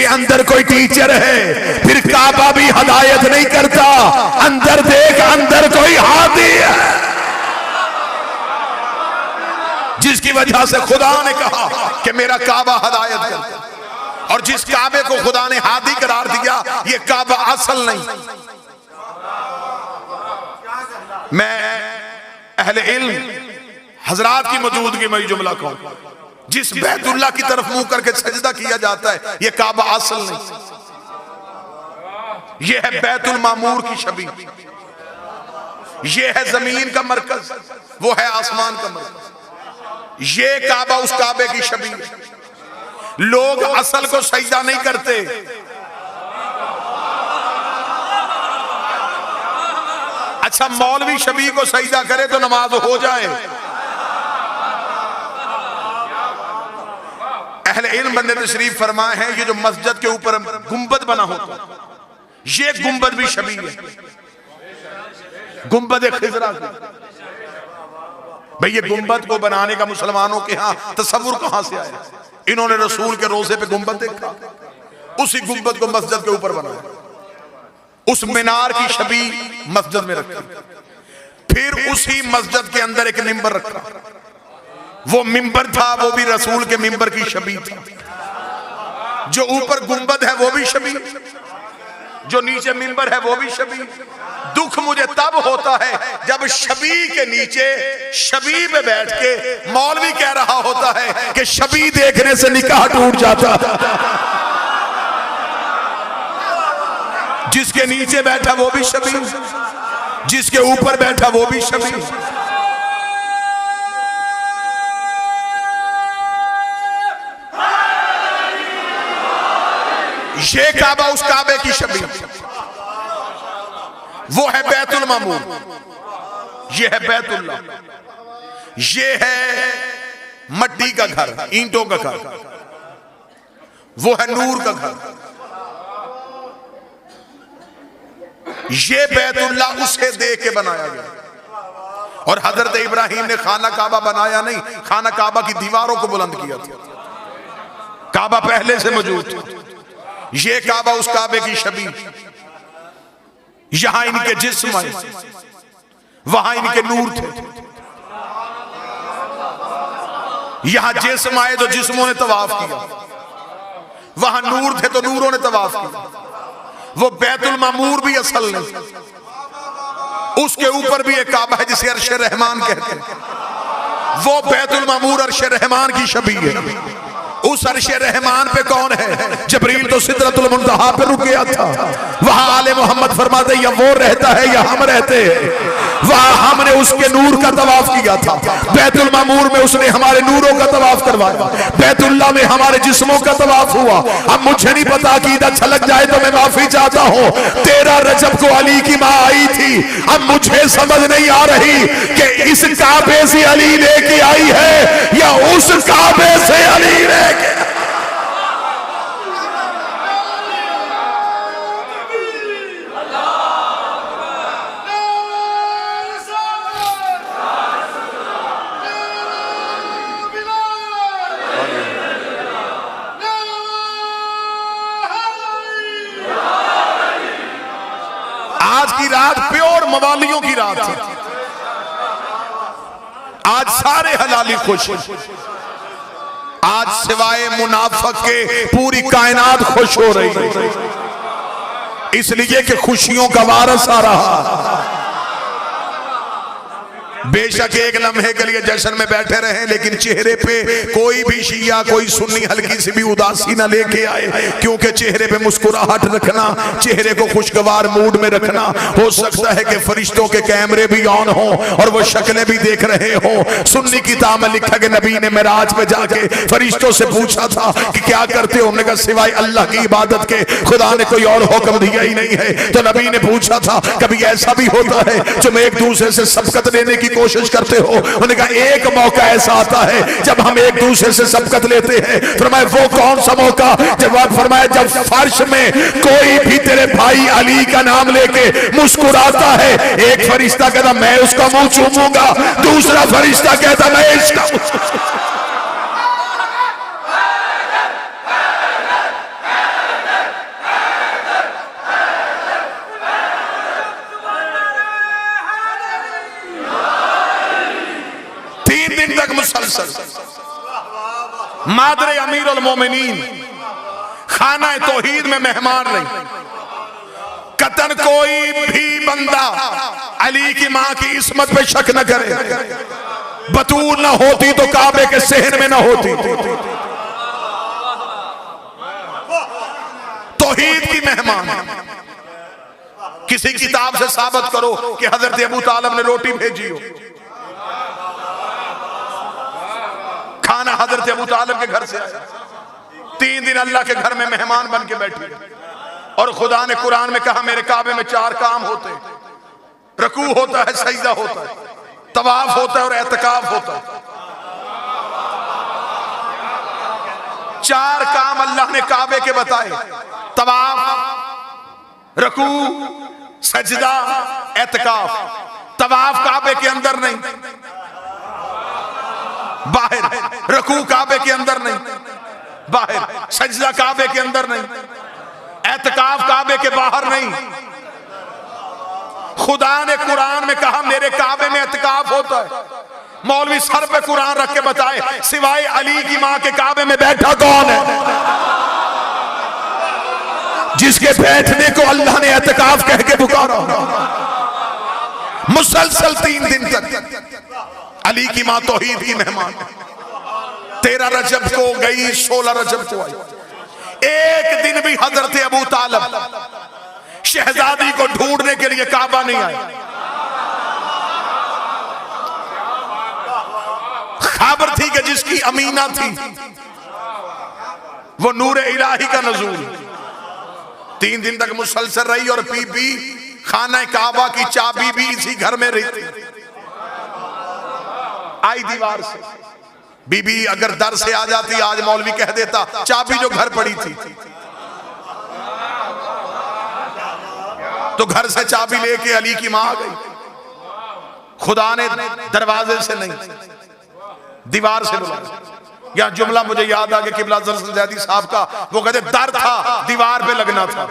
उसके अंदर कोई टीचर है, फिर काबा भी हदायत नहीं करता। अंदर देख, अंदर कोई हादी है, जिसकी वजह से खुदा ने कहा कि मेरा काबा हदायत करता। और जिस काबे को खुदा ने हादी करार दिया, ये काबा असल नहीं। मैं अहले इल्म हजरात की मौजूदगी में जुमला कहूं, जिस बैतुल्लाह की तरफ मुंह करके सजदा किया जाता है, यह काबा असल नहीं, यह है बैतुल मामूर की छवि, यह है जमीन का मरकज, वो है आसमान का मरकज। ये काबा उस काबे की छवि है। लोग असल को सजदा नहीं करते, अच्छा मौलवी छवि को सजदा करे तो नमाज हो जाए। अहले इल्म बंदे तशरीफ फरमाए हैं, ये जो मस्जिद के ऊपर गुंबद बना होता है, ये गुंबद भी छवि है, गुंबद खिजरा की। भाई ये गुंबद को बनाने का मुसलमानों के यहाँ तसव्वुर कहां से आया? इन्होंने रसूल के रोजे पे गुंबद देखा, उसी गुंबद को मस्जिद के ऊपर बनाया, उस मीनार की छवि मस्जिद में रखी, फिर उसी मस्जिद के अंदर एक मिंबर रखा। वो मिंबर था, वो भी रसूल के मिंबर की छवि थी। जो ऊपर गुंबद है वो भी छवि, जो नीचे मिंबर है वो भी छवि। दुख मुझे तब होता है जब छवि के नीचे छवि पे बैठ के मौलवी कह रहा होता है कि छवि देखने से निकाह टूट जाता। जिसके नीचे बैठा वो भी छवि, जिसके ऊपर बैठा वो भी छवि। ये काबा उस काबे की छवि, वो है बैतुल मामूर, ये है बैतुल्लाह, ये है मट्टी का घर, ईंटों का घर, वो है नूर का घर। ये बैतुल्लाह उसे देख के बनाया गया। और हजरत इब्राहिम ने खाना काबा बनाया नहीं, खाना काबा की दीवारों को बुलंद किया था। काबा पहले से मौजूद था। ये काबा उस काबे की छवि, यहां इनके जिस्म आए, वहां इनके नूर थे। यहां जिस्म आए तो जिस्मों ने तवाफ किया, वहां नूर थे तो नूरों ने तवाफ किया। वो बैतुल मामूर भी असल नहीं, उसके ऊपर भी एक काबा है जिसे अर्श रहमान कहते हैं। वो बैतुल मामूर अर्श रहमान की छवि है। उस अर्श रहमान पे कौन है? जबरील तो सिदरतुल मुंतहा पे रुक गया था। वहां आले मोहम्मद फरमाते या वो रहता है या हम रहते हैं। वहां हमने उसके नूर का तवाफ किया था। बैतुल मामूर में उसने हमारे नूरों का तवाफ करवाया, बैतुल्लाह में हमारे जिस्मों का तवाफ हुआ। अब मुझे नहीं पता अकीदा छलक जाए तो मैं माफी चाहता हूँ। 13 रजब को अली की माँ आई थी। अब मुझे समझ नहीं आ रही कि इस काबे से अली लेके आई है या उस काबे से अली लेके। आज की रात प्योर मवालियों की रात है। आज सारे हलाली खुश, आज सिवाय मुनाफिक के पूरी कायनात खुश हो रही है, इसलिए कि खुशियों का वारस आ रहा। बेशक एक लम्हे के लिए जश्न में बैठे रहे, लेकिन चेहरे पे कोई भी शिया, कोई सुन्नी हल्की सी भी उदासी ना लेके आए, क्योंकि चेहरे पे मुस्कुराहट रखना, चेहरे को खुशगवार मूड में रखना। हो सकता है कि फरिश्तों के कैमरे भी ऑन हो और वो शक्लें भी देख रहे हो। सुन्नी किताब में लिखा कि नबी ने मेराज में जाके फरिश्तों से पूछा था कि क्या करते हो? उन्होंने कहा सिवाय अल्लाह की इबादत के खुदा ने कोई और हुक्म दिया ही नहीं है। तो नबी ने पूछा था कभी ऐसा भी होता है जब एक दूसरे से सबकत लेने की कोशिश करते हो? उन्होंने कहा एक मौका ऐसा आता है जब हम एक दूसरे से सबकत लेते हैं। फरमाया वो कौन सा मौका? जवाब फरमाया जब फर्श में कोई भी तेरे भाई अली का नाम लेके मुस्कुराता है, एक फरिश्ता कहता मैं उसका मुंह चूमूंगा, दूसरा फरिश्ता कहता मैं इसका। मुसलसल मादरे अमीरुल मोमिनीन खाना तौहीद में मेहमान रही। कतन कोई भी बंदा अली की मां की इस्मत पे शक न करे। बतूल न होती तो काबे के सहन में न होती। तौहीद की मेहमान। किसी किताब से साबित करो कि हजरत अबू तालिब ने रोटी भेजी हो। खाना हजरत अबू तालिब के घर से आया। 3 दिन अल्लाह के घर में मेहमान बन के बैठी। और खुदा ने कुरान में कहा मेरे काबे में 4 काम होते। रकू होता है, सजदा होता है, तवाफ होता है और एतकाफ होता है। 4 काम अल्लाह ने काबे के बताए। तवाफ, रकू, सजदा, एतकाफ। तवाफ काबे के अंदर नहीं, बाहर। रकू काबे के अंदर नहीं, बाहर। सजदा काबे के अंदर नहीं, एतकाफ काबे के बाहर नहीं। खुदा ने कुरान में कहा मेरे काबे में एतकाफ होता है। मौलवी सर पे कुरान रख के बताए सिवाय अली की मां के काबे में बैठा कौन है जिसके बैठने को अल्लाह ने एतकाफ कह के पुकारा। मुसलसल 3 दिन तक अली की मां तौहीद की मेहमान। 13 रजब को गई, 16 रजब को आई। एक दिन भी हजरत अबू तालिब शहजादी को ढूंढने के लिए काबा नहीं आए। खबर थी कि जिसकी अमीना थी वो नूरे इलाही का नजूल। 3 दिन तक मुसलसल रही और बीबी खाना काबा की चाबी भी इसी घर में रही। आई दीवार से। बीबी अगर दर से आ जाती, आज मौलवी कह देता चाबी जो घर पड़ी थी, तो घर से चाबी लेके अली की मां आ गई। खुदा ने दरवाजे से नहीं, दीवार से बुलाया। यह जुमला मुझे याद आ गया किबला ज़ैदी साहब का। वो कहते दर था, दीवार पे लगना था।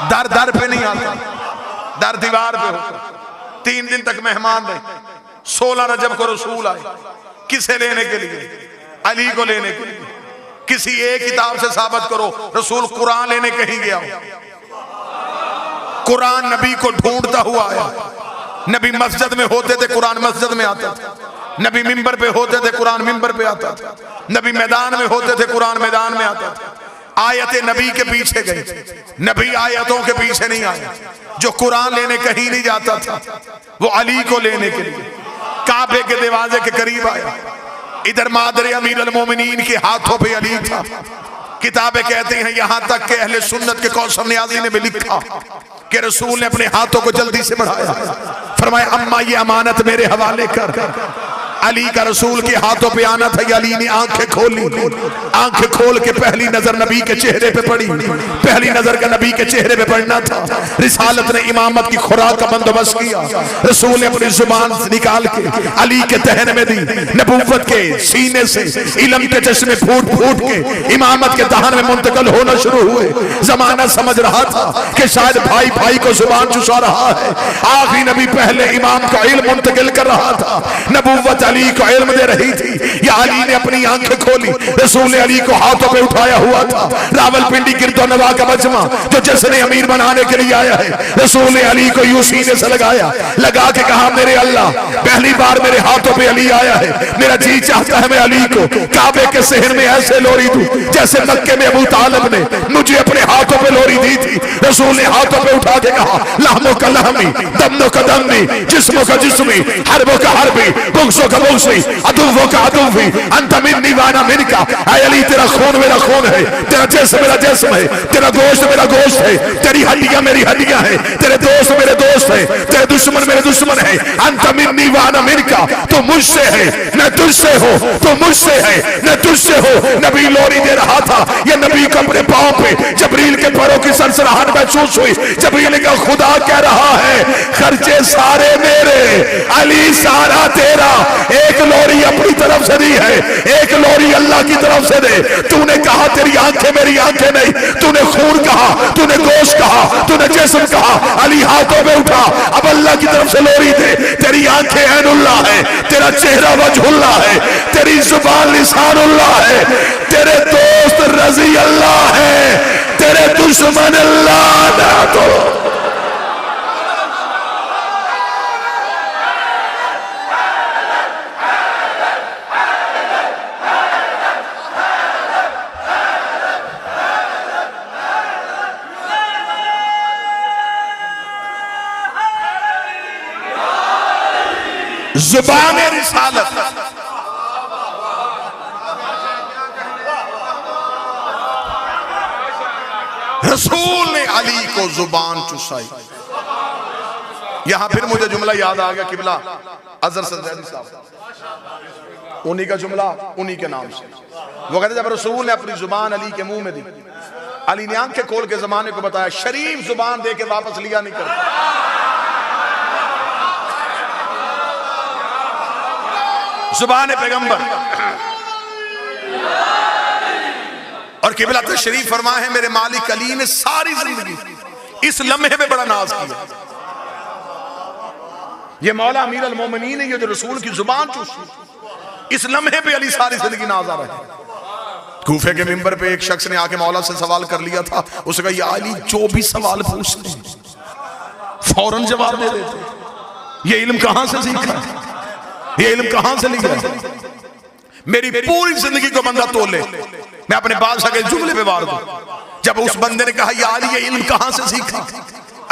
दर दर पे नहीं आता, दर दीवार पे होता। 3 दिन तक मेहमान रहे। 16 रजब को रसूल आए। किसे लेने के लिए? अली को लेने के लिए। किसी एक किताब से साबित करो रसूल कुरान लेने कहीं गया हो। कुरान नबी को ढूंढता हुआ आया। नबी मस्जिद में होते थे, कुरान मस्जिद में आता था। नबी मिंबर पे होते थे, कुरान मिंबर पे आता था। नबी मैदान में होते थे, कुरान मैदान में आता था। आयतें नबी के पीछे गई, नबी आयतों के पीछे नहीं आया। जो कुरान लेने कहीं नहीं जाता था वो अली को लेने के लिए काबे के दरवाजे के करीब आया। इधर मादरे अमीरुल मोमिनीन के हाथों पे अली था। किताबें कहती हैं यहां तक कि अहले सुन्नत के कौसम नियाज़ी ने भी लिखा कि रसूल ने अपने हाथों को जल्दी से बढ़ाया। फरमाया अम्मा ये अमानत मेरे हवाले कर। अली का रसूल के हाथों पे आना था। अली ने आंखें खोली। आंखें खोल के पहली नजर नबी के चेहरे पे पड़ी। पहली नजर का नबी के चेहरे पे पड़ना था। रिसालत ने इमामत की खुराक का बंदोबस्त किया। रसूल ने अपनी जुबान से निकाल के अली के दहन में दी। नबूवत के सीने से इल्म के चश्मे फूट फूट के इमामत के दहन में मुंतकिल होना शुरू हुए। जमाना समझ रहा था कि शायद भाई भाई को जुबान चुसा रहा है। आखिरी नबी पहले इमाम का इल्म मुंतकिल कर रहा था। नबूवत अली को इल्म दे रही थी। या अली ने अपनी आंखें खोली। रसूल अली को हाथों पे उठाया हुआ था। रावलपिंडी गिरदो नवा का मजमा जो जश्न अमीर बनाने के लिए आया है, रसूल अली को यूं सीने से लगाया, लगा के कहा मेरे अल्लाह पहली बार मेरे हाथों पे अली आया है। मेरा जी चाहता है मैं अली को काबे के शहर में ऐसे लोरी दूं जैसे मक्के में अबू तालिब ने मुझे अपने हाथों पे लोरी दी थी। रसूल ने हाथों पे उठा के कहा लहमो का लहमी, दमनो का दमी, जिस्मो का जिस्मी, हरबो का हरबी, बुग़्ज़ो का बुग़्ज़ी, अदुव्वो का अदुव्वी, अंत मिन्नी वाना मिनका। ऐ अली तेरा खून मेरा खून है, तेरा जिस्म मेरा जिस्म है, तेरा गोश्त मेरा गोश्त है, तेरी हड्डियां मेरी हड्डियां हैं, तेरे दोस्त मेरे दोस्त है, तेरे दुश्मन मेरे दुश्मन है। अंत मिन्नी वाना मिनका, तो मुझसे है मैं तुझसे हो, तो मुझसे है मैं तुझसे हो। नबी लोरी दे रहा था। ये नबी को अपने पांव पे जबरील के पैरों की सनसनाहट महसूस हुई। जबरील का खुदा कह रहा है खर्चे सारे मेरे, अली सारा तेरा। एक लोरी अपनी तरफ से दी है, एक लोरी अल्लाह की तरफ से दे। तूने कहा तेरी आंखें मेरी आंखें नहीं, तूने खून कहा, तूने गोश्त कहा, तूने जिस्म कहा। अली हाथों में उठा, अब अल्लाह की तरफ से लोरी दे। तेरी आंखें ऐनुल्लाह है, तेरा चेहरा वजहुल्लाह है, तेरी जुबान लिसानुल्लाह है, तेरे दोस्त रजी अल्लाह है, तेरे दुश्मन अल्लाह ना तो। जुबान रिसालत, रसूल ने अली को जुबान चुसाई। यहां फिर मुझे जुमला याद आ गया, किबला अजहर सज्जादी साहब, उन्हीं का जुमला उन्हीं के नाम से। वो कहते जब रसूल ने अपनी जुबान अली के मुंह में दी, अली ने आंखें खोल के जमाने को बताया, शरीफ जुबान दे के वापस लिया नहीं करता। जुबान पैगंबर और किबला तशरीफ फरमा है, मेरे मालिक अली ने सारी जिंदगी इस लम्हे में बड़ा नाज किया। ये मौला अमीर अल मोमिनीन है, ये जो रसूल की जुबान चूसी, इस लम्हे पे अली सारी जिंदगी नाज आ रहा है। कूफे के मिंबर पे एक शख्स ने आके मौला से सवाल कर लिया था। उसने कहा, या अली जो भी सवाल पूछते फौरन जवाब दे देते, ये इल्म कहां से सीखा, ये इल्म कहां से लिया? मेरी पूरी जिंदगी को बंदा तोले, मैं अपने बादशाह के जुमले पे वार दूं। जब उस बंदे ने कहा, या अली ये इल्म कहां से सीखा,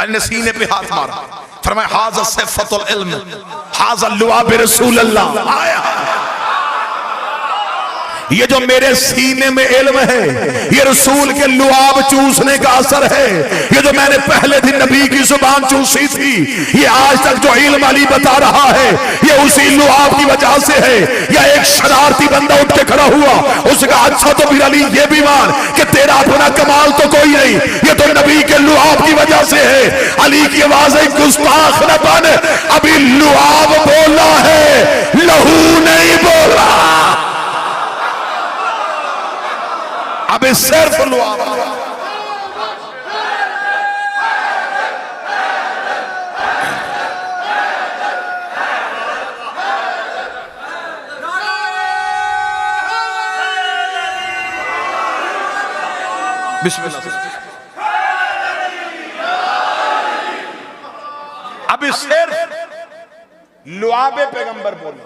अली ने सीने पे हाथ मारा, फरमाया हाज़ा सिफ़तुल इल्म, हाज़ा लुआब रसूल अल्लाह। आया ये जो मेरे सीने में इल्म है, ये रसूल के लुआब चूसने का असर है। ये जो मैंने पहले दिन नबी की जुबान चूसी थी, ये आज तक जो इल्म अली बता रहा है, ये उसी लुआब की वजह से है। या एक शरारती बंदा उठ के खड़ा हुआ, उसका अच्छा तो फिर अली ये भी मान कि तेरा अपना कमाल तो कोई नहीं, ये तो नबी के लुआब की वजह से है। अली की आवाज है, गुस्ताख न बन, अभी लुआब बोला है, लहू नहीं बोला। अब सिर्फ लुआब। बिस्मिल्लाह। अब सिर्फ लुआबे पैगंबर बोले,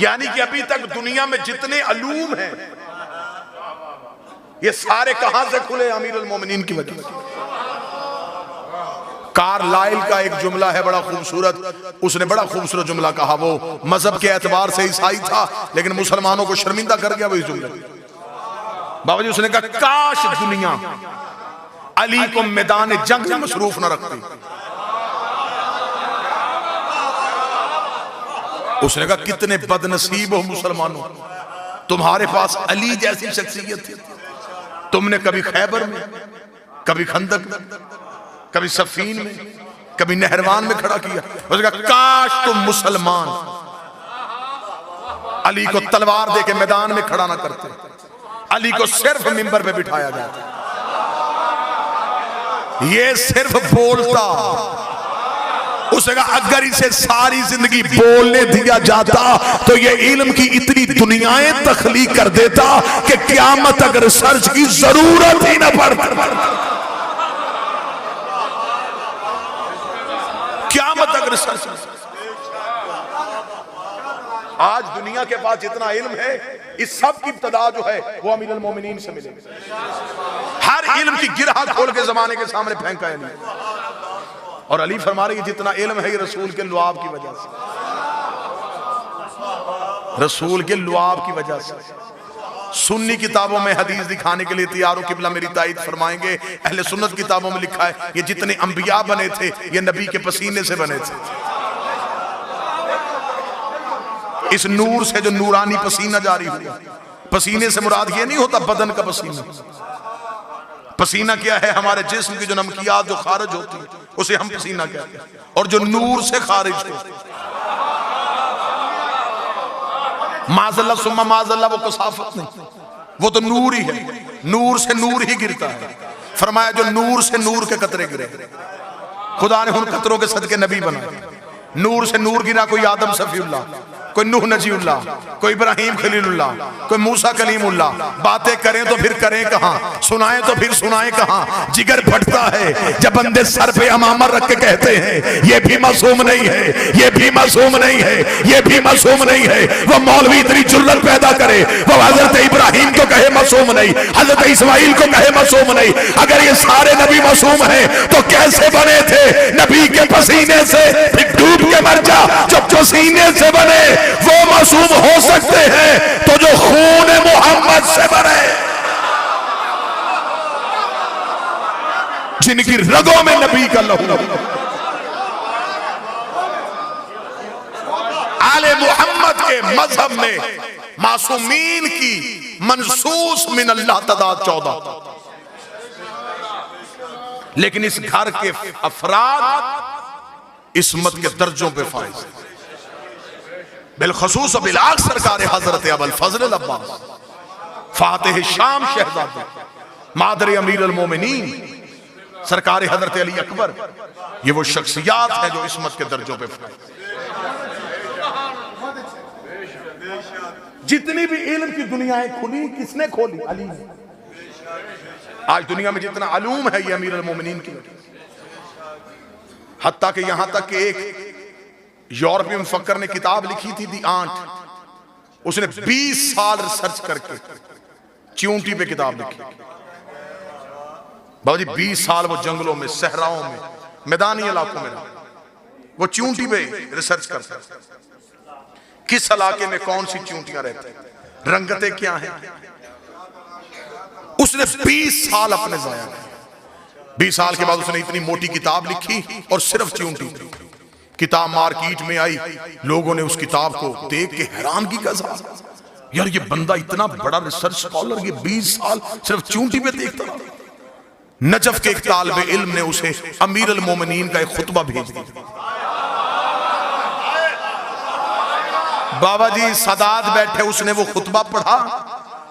यानी कि अभी तक दुनिया में जितने अलूम हैं, ये सारे कहां से खुले? अमीर अल मोमिनीन की वजह से। कारलाइल का एक जुमला है बड़ा खूबसूरत, उसने बड़ा खूबसूरत जुमला कहा। वो मजहब के एतबार से ईसाई था, लेकिन मुसलमानों को शर्मिंदा कर गया वही जुमले। बाबा जी उसने कहा, काश दुनिया अली को मैदान जंग में मसरूफ न रखती। उसने कहा, कितने बदनसीब हो मुसलमानों, तुम्हारे पास अली जैसी शख्सियत थी। तुमने कभी खैबर में, कभी खंदक में, कभी सफीन में, कभी नहरवान में खड़ा किया। उसने कहा, काश तुम मुसलमान अली को तलवार दे के मैदान में खड़ा ना करते, अली को सिर्फ मिंबर पे बिठाया जाता। ये सिर्फ बोलता। उसने कहा, अगर इसे सारी जिंदगी बोलने दिया जाता तो ये इल्म की इतनी दुनियाएं तख्लीक कर देता कि क़यामत तक रिसर्च की जरूरत ही ना पड़ती। क़यामत तक रिसर्च। आज दुनिया के पास जितना इल्म है, इस सब की इब्तदा जो है वो अमीर अल मोमिनीन से मिलेगी। हर इल्म की गिरहा खोल के जमाने के सामने फेंका है। और अली फरमा रहे, जितना इल्म है ये रसूल के लुआब की वजह से, रसूल के लुआब की वजह से। सुन्नी किताबों में हदीस दिखाने के लिए तैयार हो, किबला मेरी ताईद फरमाएंगे। अहले सुन्नत किताबों में लिखा है, ये जितने अंबिया बने थे ये नबी के पसीने से बने थे। इस नूर से जो नूरानी पसीना जारी हुआ, पसीने से मुराद ये नहीं होता बदन का पसीना। पसीना क्या है? हमारे जिस्म की जो नमकियात जो खारिज होती है उसे हम पसीना कहते हैं। और जो नूर से खारिज हो, माज़ल्ला सुम्मा माज़ल्ला वो कसाफत नहीं, वो तो नूर ही है, नूर से नूर ही गिरता है। फरमाया जो नूर से नूर के कतरे गिरे, खुदा ने उन कतरों के सदके नबी बनाए। नूर से नूर गिरा, कोई आदम सफीउल्लाह, कोई नूह नजीउल्लाह, कोई इब्राहिम खलीलुल्लाह, कोई मूसा कलीमुल्लाह। बातें करें तो फिर करें कहां, सुनाएं तो फिर सुनाएं कहां। जिगर फटता है जब बंदे सर पे अमामा रख के कहते हैं ये भी मासूम नहीं है, ये भी मासूम नहीं है, ये भी मासूम नहीं है। वो मौलवी इतनी जुर्रत पैदा करे, वो हजरत इब्राहिम को कहे मासूम नहीं, हजरत इस्माइल को कहे मासूम नहीं। अगर ये सारे नबी मासूम हैं तो कैसे बने थे? नबी के पसीने से फिर डूब के मर जा। जब पसीने से बने वो मासूम हो सकते हैं तो जो खून मोहम्मद से बने, जिनकी रगों में नबी का लहू, आले मोहम्मद के मजहब में मासूमीन की मनसूस मिन अल्लाह तआला 14, लेकिन इस घर के अफराद इस्मत के दर्जों पे फाइज, बिलखसूस बिलाग सरकार हजरत अबुल फजल अब्बास फातिह शाम शहजादे मादर अमीर अल मोमिनीन सरकार हजरत अली अकबर, ये वो शख्सियात है जो इस्मत के दर्जों पे फाइज। जितनी भी इल्म की दुनियाएं खुली, किसने खोली? अली ने। आज दुनिया में जितना अलूम है ये अमीर अल मोमिनीन की, हत्ता कि यहां तक कि एक यूरोपीय मुफक्कर ने किताब लिखी थी दी आंट, उसने 20 साल रिसर्च करके चींटी पे किताब लिखी। बाबा जी 20 साल वो जंगलों में, सहराओं में, मैदानी इलाकों में वो चींटी पे रिसर्च करता, किस इलाके में कौन सी चींटियां रहती हैं, रंगतें क्या हैं। उसने 20 साल अपने जाया किए। 20 साल के बाद उसने इतनी मोटी किताब लिखी और सिर्फ चींटी। किताब मार्केट में आई, लोगों ने उस किताब को देख के हैरानगी का इज़हार, यार ये बंदा इतना बड़ा रिसर्च स्कॉलर, ये 20 साल सिर्फ चींटी पे देखता रहा। नजफ के एक तालिबे इल्म ने उसे अमीर अल मोमिनीन का एक खुतबा भेज दिया। बाबा जी सदात बैठे, उसने वो खुतबा पढ़ा।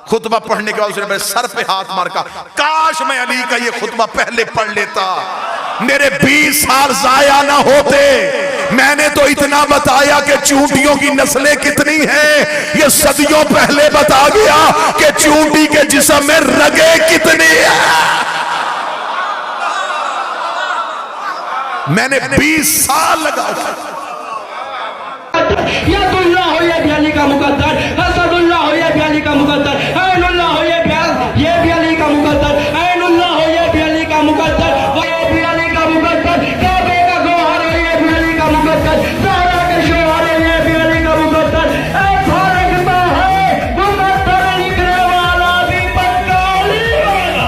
खुतबा पढ़ने के बाद उसने मेरे सर पे हाथ मार का, काश मैं अली का ये खुतबा पहले पढ़ लेता, मेरे 20 साल जाया ना होते। मैंने तो इतना बताया कि चूंटियों की नस्लें कितनी हैं, ये सदियों पहले बता गया कि चूंटी के जिस्म में रगे कितनी है। मैंने 20 साल लगाया। यदुल्लाह हो ये भी अली का मुकद्दर, हसदुल्लाह हो ये भी अली का मुकद्दर, ऐनुल्लाह हो ये भी अली का मुकद्दर, ऐनुल्लाह हो ये भी अली का मुकद्दर, वो ये भी अली का मुकद्दर, काबे का गौहर है ये भी अली का मुकद्दर, ज़हरा के शौहर है ये भी अली का मुकद्दर। ऐ फारग में है मुकद्दर निकले वाला भी पक्का अली होगा।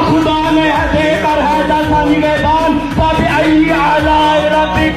खुदा ने देकर है दर्शन निगहबान, पापी आई आला रब्बी